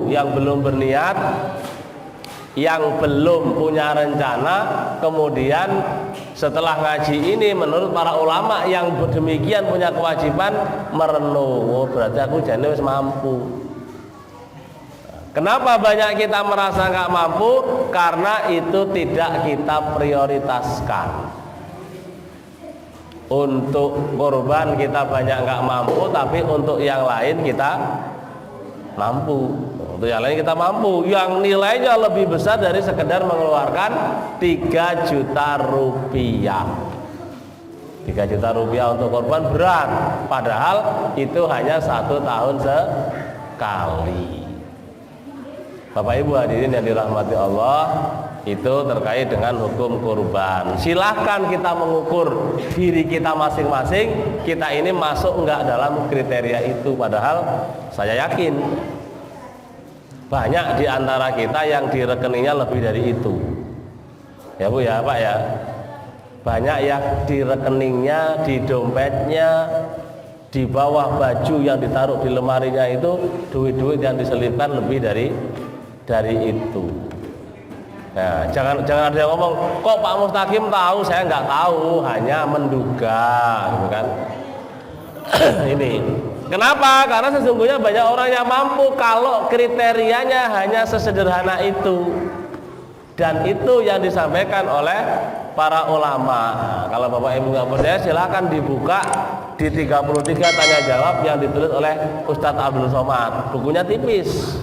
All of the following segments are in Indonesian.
yang belum berniat, yang belum punya rencana, kemudian setelah ngaji ini menurut para ulama yang demikian punya kewajiban merenung, oh berarti aku jane wis mampu. Kenapa banyak kita merasa nggak mampu? Karena itu tidak kita prioritaskan. Untuk korban kita banyak nggak mampu, tapi untuk yang lain kita mampu. Untuk yang lain kita mampu, yang nilainya lebih besar dari sekedar mengeluarkan 3 juta rupiah. 3 juta rupiah untuk korban berat, padahal itu hanya 1 tahun sekali. Bapak Ibu hadirin yang dirahmati Allah, itu terkait dengan hukum kurban. Silahkan kita mengukur diri kita masing-masing, kita ini masuk enggak dalam kriteria itu. Padahal saya yakin banyak di antara kita yang di rekeningnya lebih dari itu. Ya Bu ya Pak ya. Banyak yang di rekeningnya, di dompetnya, di bawah baju yang ditaruh di lemarinya itu duit-duit yang diselipkan lebih dari itu. Nah, jangan ada yang ngomong, kok Pak Mustaqim tahu, saya nggak tahu, hanya menduga, gitu kan? Ini. Kenapa? Karena sesungguhnya banyak orang yang mampu kalau kriterianya hanya sesederhana itu. Dan itu yang disampaikan oleh para ulama. Kalau Bapak Ibu nggak percaya, silakan dibuka di 33 tanya jawab yang ditulis oleh Ustadz Abdul Somad. Bukunya tipis.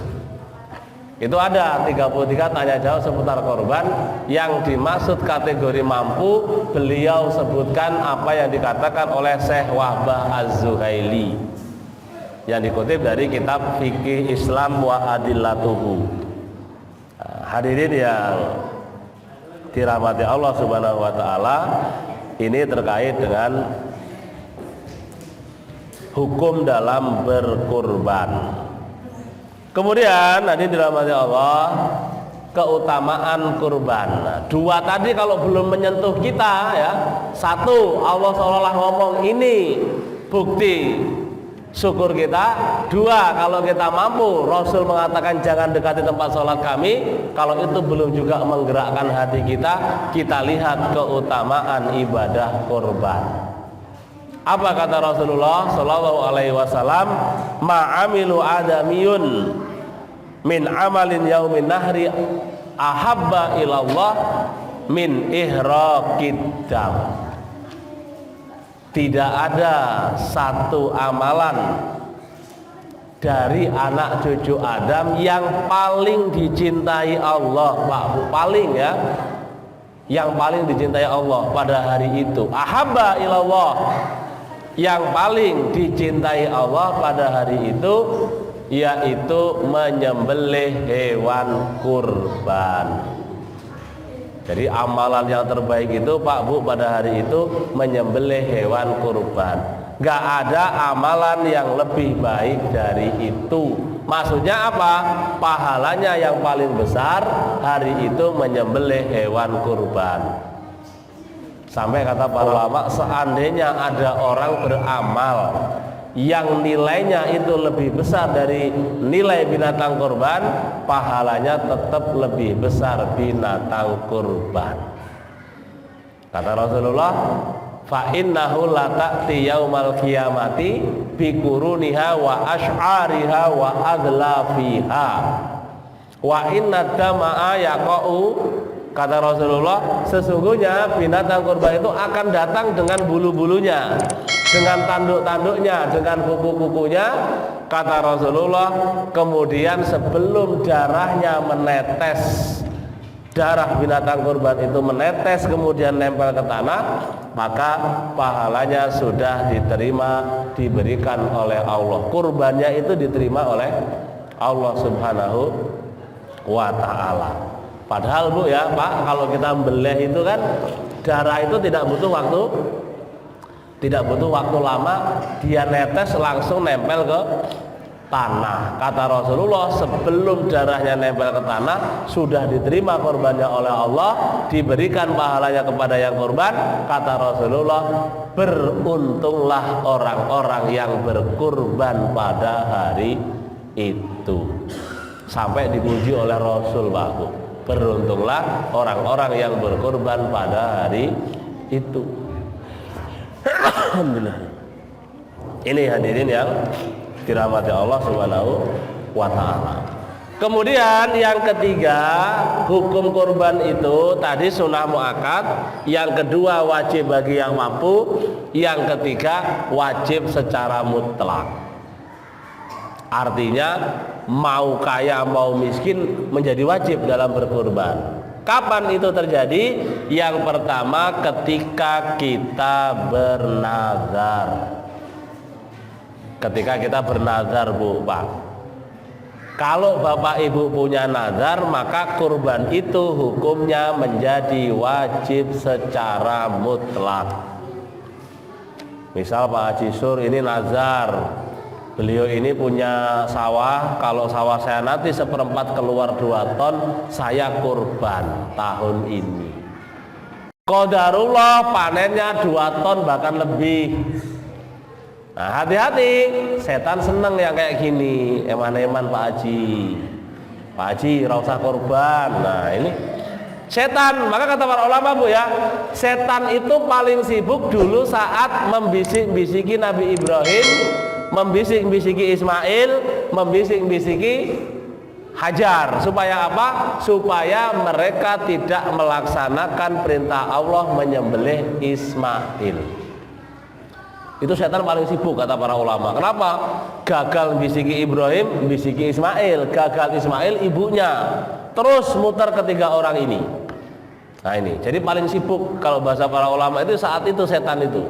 Itu ada 33 tanya jawab seputar korban. Yang dimaksud kategori mampu, beliau sebutkan apa yang dikatakan oleh Syekh Wahbah Az-Zuhaili yang dikutip dari kitab Fikih Islam wa Adillatuhu. Hadirin yang dirahmati Allah Subhanahu wa taala, ini terkait dengan hukum dalam berkurban. Kemudian hadirin dirahmati Allah, keutamaan kurban. Nah, 2 tadi kalau belum menyentuh kita ya. 1, Allah seolah-olah ngomong ini bukti syukur kita. 2, kalau kita mampu, Rasul mengatakan jangan dekati tempat sholat kami. Kalau itu belum juga menggerakkan hati kita, kita lihat keutamaan ibadah kurban. Apa kata Rasulullah Shallallahu Alaihi Wasallam? Ma'amilu adamiyun min amalin yaumin nahri ahabba ilallah min ihraqid dam. Tidak ada satu amalan dari anak cucu Adam yang paling dicintai Allah, Pak Bu, paling ya, yang paling dicintai Allah pada hari itu. Ahabba ilallah, yang paling dicintai Allah pada hari itu, yaitu menyembelih hewan kurban. Jadi amalan yang terbaik itu Pak Bu pada hari itu menyembelih hewan kurban. Gak ada amalan yang lebih baik dari itu. Maksudnya apa? Pahalanya yang paling besar hari itu menyembelih hewan kurban. Sampai kata para ulama, seandainya ada orang beramal yang nilainya itu lebih besar dari nilai binatang kurban, pahalanya tetap lebih besar binatang kurban. Kata Rasulullah, fa innahu la ta'ti yaumal qiyamati bi quruniha wa asy'ariha wa aglafiha wa inna dama'a yaqa'u. Kata Rasulullah, sesungguhnya binatang kurban itu akan datang dengan bulu-bulunya, dengan tanduk-tanduknya, dengan kuku-kukunya. Kata Rasulullah, kemudian sebelum darahnya menetes, darah binatang kurban itu menetes kemudian nempel ke tanah, maka pahalanya sudah diterima, diberikan oleh Allah. Kurbannya itu diterima oleh Allah Subhanahu wa ta'ala. Padahal Bu ya Pak, kalau kita membelih itu kan darah itu tidak butuh waktu lama, dia netes langsung nempel ke tanah. Kata Rasulullah, sebelum darahnya nempel ke tanah sudah diterima korbannya oleh Allah, diberikan pahalanya kepada yang korban. Kata Rasulullah, beruntunglah orang-orang yang berkurban pada hari itu. sampai dipuji oleh Rasul, Pak Bu. Beruntunglah orang-orang yang berkorban pada hari itu. Alhamdulillah. Ini hadirin yang dirahmati Allah Subhanahu wa taala. Kemudian yang ketiga, hukum kurban itu tadi sunnah muakkad, yang kedua wajib bagi yang mampu, yang ketiga wajib secara mutlak. Artinya mau kaya mau miskin menjadi wajib dalam berkurban. Kapan itu terjadi? Yang pertama ketika kita bernazar. Ketika kita bernazar, Bu, Pak. Kalau Bapak Ibu punya nazar, maka kurban itu hukumnya menjadi wajib secara mutlak. Misal Pak Haji Sur ini nazar, beliau ini punya sawah, kalau sawah saya nanti 1/4 keluar 2 ton, saya kurban tahun ini. Qadarullah panennya 2 ton bahkan lebih. Nah, hati-hati, setan seneng yang kayak gini, eman-eman Pak Haji. Pak Haji, ora usah kurban. Nah, ini setan. Maka kata para ulama, Bu ya, setan itu paling sibuk dulu saat membisik-bisiki Nabi Ibrahim, membisik-bisiki Ismail, membisik-bisiki Hajar. Supaya apa? Supaya mereka tidak melaksanakan perintah Allah menyembelih Ismail. Itu setan paling sibuk kata para ulama. Kenapa? Gagal bisiki Ibrahim, bisiki Ismail. Gagal Ismail ibunya. Terus muter ketiga orang ini. Nah ini, jadi paling sibuk kalau bahasa para ulama itu saat itu setan itu.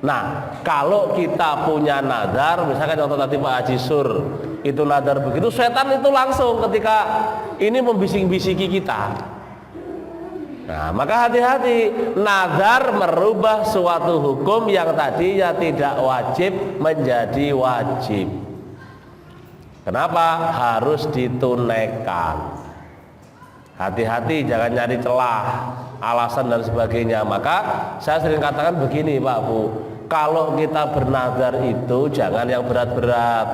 Nah, kalau kita punya nadar, misalkan contoh tadi Pak Haji Sur, itu nadar begitu, setan itu langsung ketika ini membisik-bisiki kita. Nah, maka hati-hati, nazar merubah suatu hukum yang tadinya tidak wajib menjadi wajib. Kenapa? Harus ditunaikan. Hati-hati, jangan nyari celah, alasan dan sebagainya. Maka saya sering katakan begini, Pak Bu, kalau kita bernazar itu jangan yang berat-berat.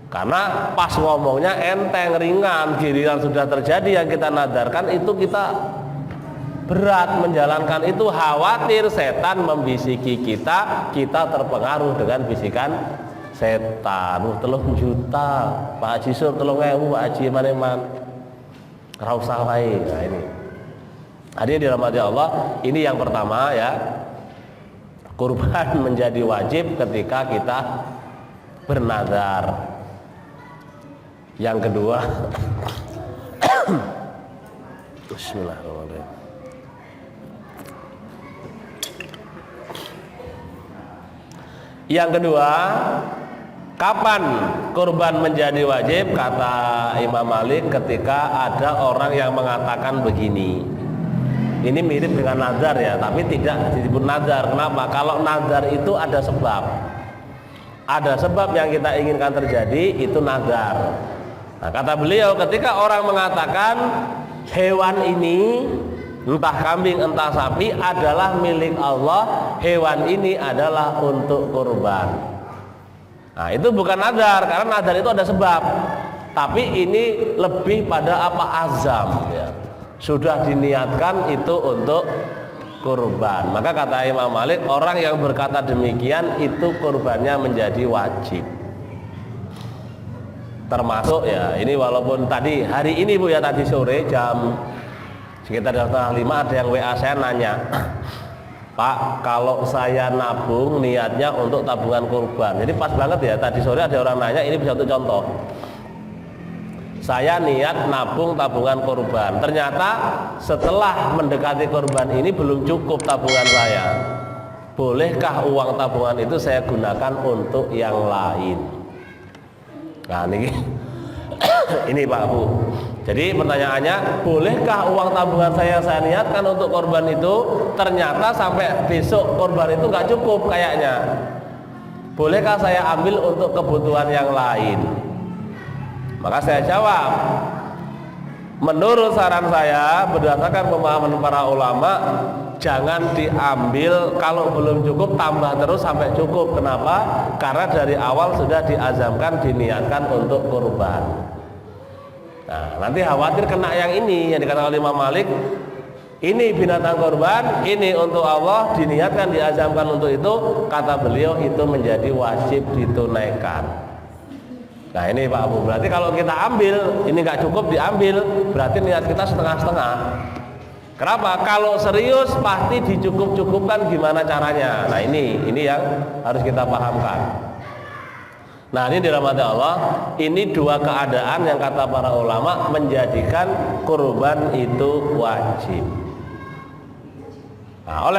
Karena pas ngomongnya enteng, ringan, giliran sudah terjadi yang kita nadarkan itu kita berat menjalankan itu, khawatir setan membisiki kita terpengaruh dengan bisikan setan. 3 juta Pak Haji Sur, 3.000 Pak Haji man-man ra usah wae. Nah ini hadirin dirahmati Allah, ini yang pertama ya, kurban menjadi wajib ketika kita bernazar. Yang kedua Bismillahirrahmanirrahim. Yang kedua, kapan kurban menjadi wajib? Kata Imam Malik, ketika ada orang yang mengatakan begini. Ini mirip dengan nazar ya, tapi tidak disebut nazar. Kenapa? Kalau nazar itu ada sebab. Ada sebab yang kita inginkan terjadi, itu nazar. Nah, kata beliau, ketika orang mengatakan hewan ini, entah kambing entah sapi, adalah milik Allah, hewan ini adalah untuk kurban. Nah, itu bukan nazar, karena nazar itu ada sebab. Tapi ini lebih pada apa? Azam ya. Sudah diniatkan itu untuk kurban. Maka kata Imam Malik, orang yang berkata demikian itu kurbannya menjadi wajib. Termasuk ya, ini walaupun tadi hari ini Bu ya, tadi sore jam sekitar 4:30 ada yang WA saya nanya, Pak, kalau saya nabung niatnya untuk tabungan kurban. Jadi pas banget ya, tadi sore ada orang nanya, ini bisa untuk contoh. Saya niat nabung tabungan kurban. Ternyata setelah mendekati kurban ini belum cukup tabungan saya. Bolehkah uang tabungan itu saya gunakan untuk yang lain? Nah ini Pak Bu. Jadi pertanyaannya, bolehkah uang tabungan saya niatkan untuk korban itu, ternyata sampai besok korban itu nggak cukup kayaknya. Bolehkah saya ambil untuk kebutuhan yang lain? Maka saya jawab, menurut saran saya, berdasarkan pemahaman para ulama, jangan diambil, kalau belum cukup tambah terus sampai cukup. Kenapa? Karena dari awal sudah diazamkan, diniatkan untuk kurban. Nah, nanti khawatir kena yang ini yang dikatakan oleh Imam Malik, ini binatang korban, ini untuk Allah, diniatkan, diazamkan untuk itu, kata beliau itu menjadi wajib ditunaikan. Nah ini Pak Abu, berarti kalau kita ambil, ini nggak cukup diambil, berarti niat kita setengah-setengah. Kenapa? Kalau serius pasti dicukup-cukupkan, gimana caranya? Nah ini yang harus kita pahamkan. Nah ini dirahmati Allah, ini dua keadaan yang kata para ulama menjadikan kurban itu wajib. Nah, oleh